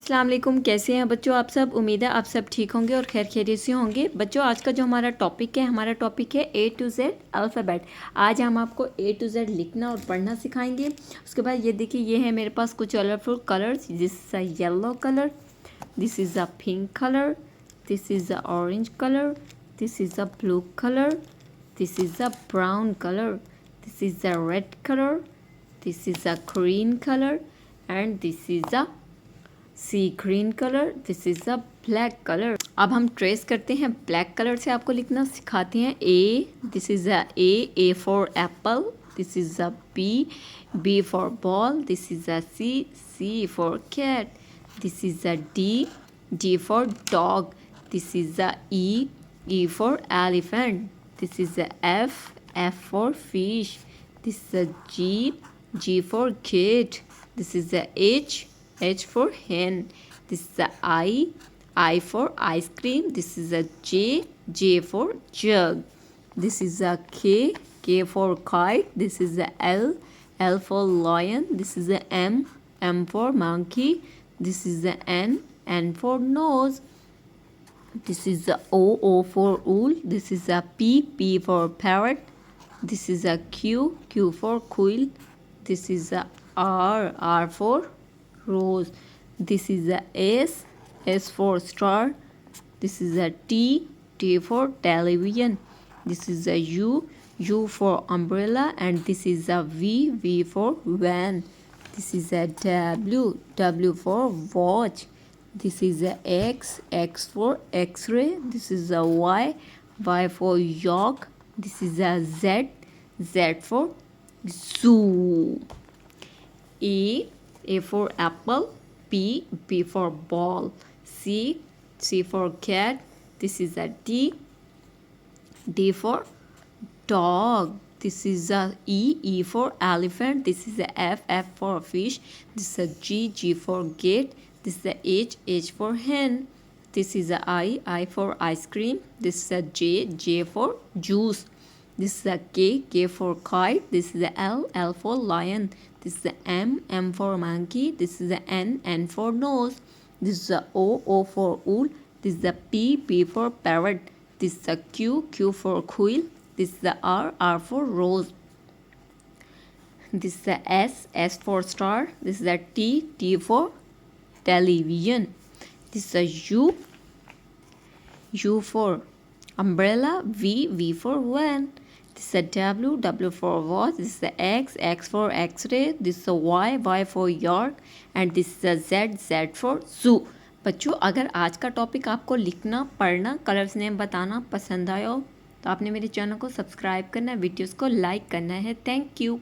अस्सलाम वालेकुम, कैसे हैं बच्चों आप सब। उम्मीद है आप सब ठीक होंगे और खैर खैरियत से होंगे। बच्चों आज का जो हमारा टॉपिक है ए टू जेड अल्फ़ाबेट। आज हम आपको ए टू जेड लिखना और पढ़ना सिखाएंगे। उसके बाद ये देखिए, ये है मेरे पास कुछ colourful colours. This is a yellow colour, this is a pink colour, this is a orange colour, this is a blue colour, this is a brown colour, this is a red colour, this is a green colour and this is a sea green colour, this is a black colour. अब हम trace करते हैं, black colour से आपको लिखना सिखाते हैं। A, this is a A for apple, this is a B for ball, this is a C for cat, this is a D for dog, this is a E for elephant, this is a F for fish, this is a G for kid, this is a H for hen, this is a I for ice cream, this is a J for jug, this is a K for kite, this is a L for lion, this is a M for monkey, this is a N for nose, this is a O for owl, this is a P for parrot, this is a Q for quill, this is a R for rose, this is a S for star, this is a T for television, this is a U for umbrella, and this is a V for van, this is a W for watch, this is a X for x-ray, this is a Y for york, this is a Z for zoo. A for apple, B for ball, C for cat, this is a D for dog, this is a E for elephant, this is a F for fish, this is a G for gate, this is a H for hen, this is a I for ice cream, this is a J for juice, this is a K for kite, this is a L for lion, this is a M for monkey, this is a N for nose, this is a O for owl, this is a P for parrot, this is a Q for quill, this is a R for rose, this is a S for star, this is a T for television, this is a U for umbrella, V for van, this is a W for watch, this is a X for x-ray, this is a Y for york, and this is a Z for zoo. बच्चों अगर आज का topic आपको लिखना, पढ़ना, colours name बताना पसंद आया हो तो आपने मेरे चैनल को सब्सक्राइब करना है, वीडियोस को लाइक करना है। Thank you.